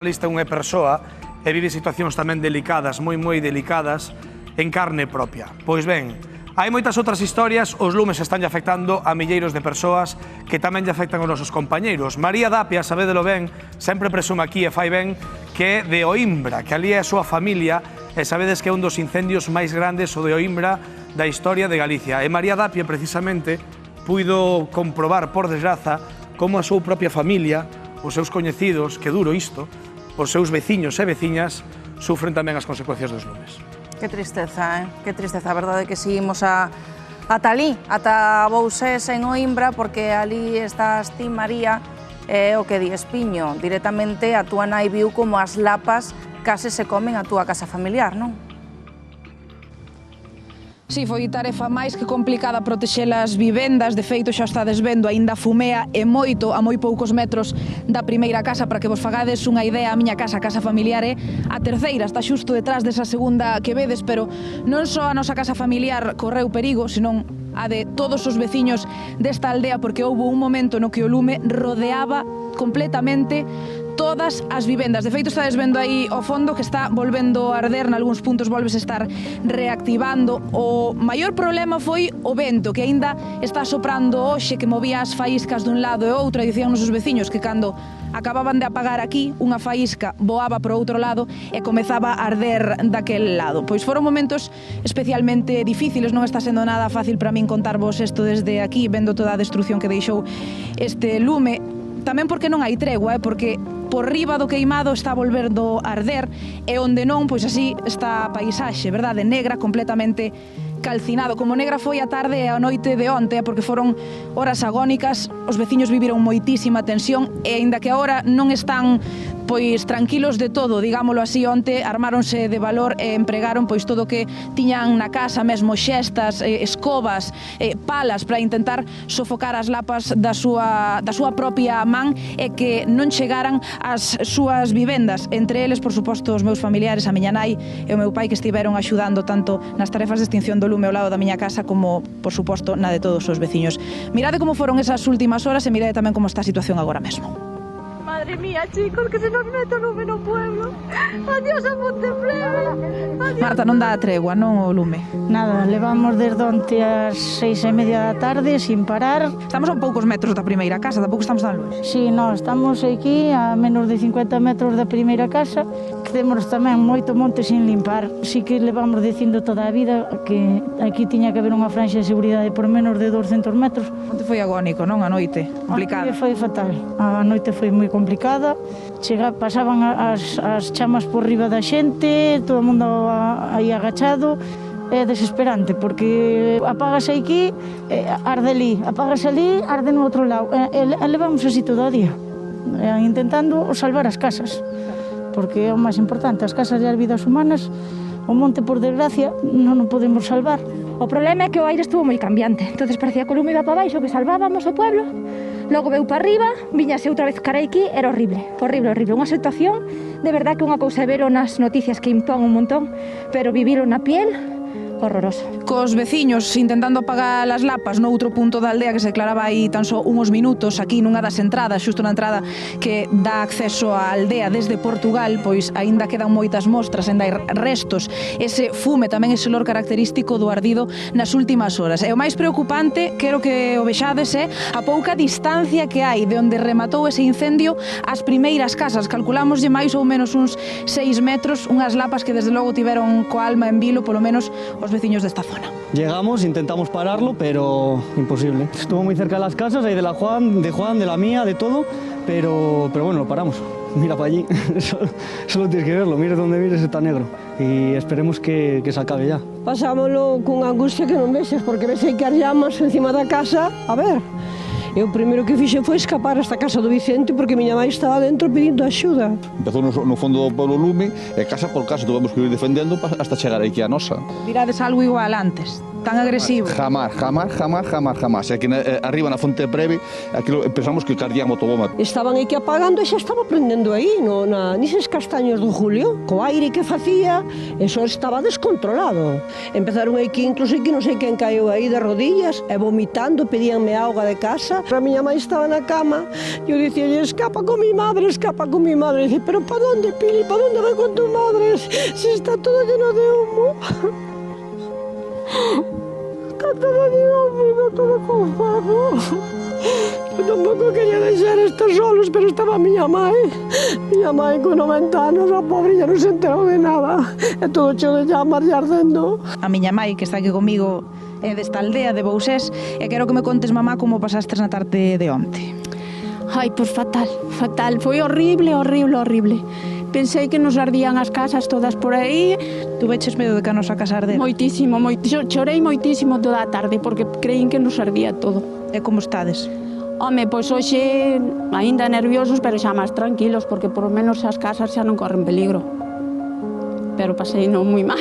Lista unha persoa e vive situacións tamén delicadas, moi delicadas, en carne propia. Pois ben, hai moitas outras historias, os lumes están afectando a milleiros de persoas que tamén lle afectan aos nosos compañeiros. María Dapia, sabédelo ben, sempre presume aquí e fai ben que é de Oimbra, que ali é a súa familia, e sabedes que é un dos incendios máis grandes o de Oimbra da historia de Galicia. E María Dapia, precisamente, puido comprobar, por desgraza, como a súa propia familia, os seus coñecidos, que duro isto, os seus veciños e veciñas sufren tamén as consecuencias dos lumes. Que tristeza, que tristeza, a verdade é que seguimos ata ali, ata Bousés en Oimbra, porque ali estás ti, María, o que di Espiño, directamente a túa nai viu como as lapas case se comen a túa casa familiar, non? Si, foi tarefa máis que complicada protexer as vivendas. De feito, xa estades vendo, aínda fumea e moito a moi poucos metros da primeira casa. Para que vos fagades unha idea, a miña casa, a casa familiar, é a terceira, está xusto detrás desa segunda que vedes, pero non só a nosa casa familiar correu perigo, senón a de todos os veciños desta aldea, porque houve un momento no que o lume rodeaba completamente todas as vivendas. De feito, estades vendo aí ao fondo que está volvendo a arder, nalgúns puntos volves a estar reactivando. O maior problema foi o vento, que aínda está soprando hoxe, que movía as faíscas dun lado e outro, e dicían os veciños que cando acababan de apagar aquí, unha faísca voaba para outro lado e comezaba a arder daquel lado. Pois foron momentos especialmente difíciles, non está sendo nada fácil para min contarvos isto desde aquí, vendo toda a destrucción que deixou este lume. Tamén porque non hai tregua, porque por riba do queimado está volvendo a arder, e onde non, pois así está a paisaxe, verdade? Negra, completamente calcinado. Como negra foi a tarde e a noite de onte, porque foron horas agónicas, os veciños viviron moitísima tensión, e aínda que agora non están pois tranquilos de todo, digámoslo así, onte armáronse de valor e empregaron pois todo o que tiñan na casa, mesmo xestas, escobas, palas, para intentar sofocar as lapas da súa propia man e que non chegaran ás súas vivendas. Entre eles, por suposto, os meus familiares, a miña nai e o meu pai, que estiveron axudando tanto nas tarefas de extinción do lume ao lado da miña casa como, por suposto, na de todos os veciños. Mirade como foron esas últimas horas e mirade tamén como está a situación agora mesmo. Madre mía, chicos, que se nos mete o lume no pueblo. Adiós a Monteplebe. Marta, non dá a tregua, non o lume? Nada, levamos desde onte ás 6:30 da tarde sin parar. Estamos a poucos metros da primeira casa, tampouco estamos tan longe. Si, non, estamos aquí a menos de 50 metros da primeira casa, que temos tamén moito monte sin limpar. Si que levamos dicindo toda a vida que aquí tiña que haber unha franxa de seguridade por menos de 200 metros. Onte foi agónico, non? A noite, complicada. A noite foi fatal, a noite foi moi complicada. Pasaban as chamas por riba da xente, todo o mundo aí agachado. É desesperante, porque apágase aquí, arde ali, apágase ali, arde no outro lado. Levamos así todo o día, intentando salvar as casas, porque é o máis importante, as casas e as vidas humanas. O monte, por desgracia, non o podemos salvar. O problema é que o aire estuvo moi cambiante, entonces parecía que o lume iba para baixo, que salvábamos o pueblo, logo veu para arriba, viñase outra vez cara aquí, era horrible, horrible, horrible. Unha situación, de verdad que unha cousa é ver nas noticias que impón un montón, pero vivilo na piel, horroroso. Cos veciños intentando apagar as lapas no outro punto da aldea, que se declaraba aí tan só uns minutos, aquí nunha das entradas, xusto na entrada que dá acceso á aldea desde Portugal, pois aínda quedan moitas mostras, aínda hai restos, ese fume, tamén ese olor característico do ardido nas últimas horas. E o máis preocupante, quero que o vexades, é a pouca distancia que hai de onde rematou ese incendio ás primeiras casas. Calculámoslle máis ou menos uns 6 metros, unhas lapas que desde logo tiveron coa alma en vilo, polo menos os veciños desta zona. Llegamos, intentamos pararlo, pero imposible. Estuvo muy cerca de las casas, ahí de Juan, de la mía, de todo, pero bueno, lo paramos. Mira para allí, solo tienes que verlo, mires donde mires, está negro. Y esperemos que se acabe ya. Pasámoslo con angustia que non vexes, porque vexei que as llamas encima da casa, a ver. E o primeiro que fixe foi escapar hasta a casa do Vicente, porque miña mãe estaba dentro pedindo axuda. Empezou no fondo do pueblo lume, e casa por casa tuvemos que ir defendendo hasta chegar aquí a nosa. Virades algo igual antes? Tan agresivo. Jamás. E aquí arriba na Fonte Previ, aquilo pensamos que cardía motobomba. Estaban aquí apagando e xa estaba prendendo aí, nises castaños do Julio, co aire que facía, eso estaba descontrolado. Empezaron aquí, incluso aquí non sei quen caeu aí de rodillas, e vomitando, pedíanme auga de casa. A miña mãe estaba na cama, e eu dicía, escapa con mi madre. E dice, pero ¿pa dónde, Pili? ¿Pa dónde voy con tu madre? Si está todo lleno de humo. Estaba todo con fuego. Eu tampouco quería deixar estos solos, pero estaba miña mãe con 90 anos, a pobre non se enterou de nada. É todo cheo de llamas e ardendo. A miña mãe, que está aquí comigo, é desta aldea de Bousés, e quero que me contes, mamá, como pasastes na tarde de onte. Ai, pois fatal. Foi horrible. Pensei que nos ardían as casas todas por aí. Tu veches medo de que a nosa casa ardera? Moitísimo. Chorei moitísimo toda a tarde porque creín que nos ardía todo. E como estades? Home, pois hoxe aínda nerviosos, pero xa máis tranquilos, porque por lo menos as casas xa non corren peligro. Pero pasei non moi mal.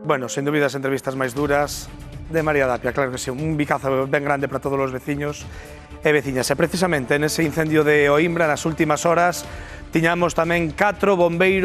Bueno, sen dúbida as entrevistas máis duras de María Dapia, claro que sí, un bicazo ben grande para todos os veciños e veciñas. E precisamente nese incendio de Oimbra, nas últimas horas, tiñamos tamén 4 bombeiros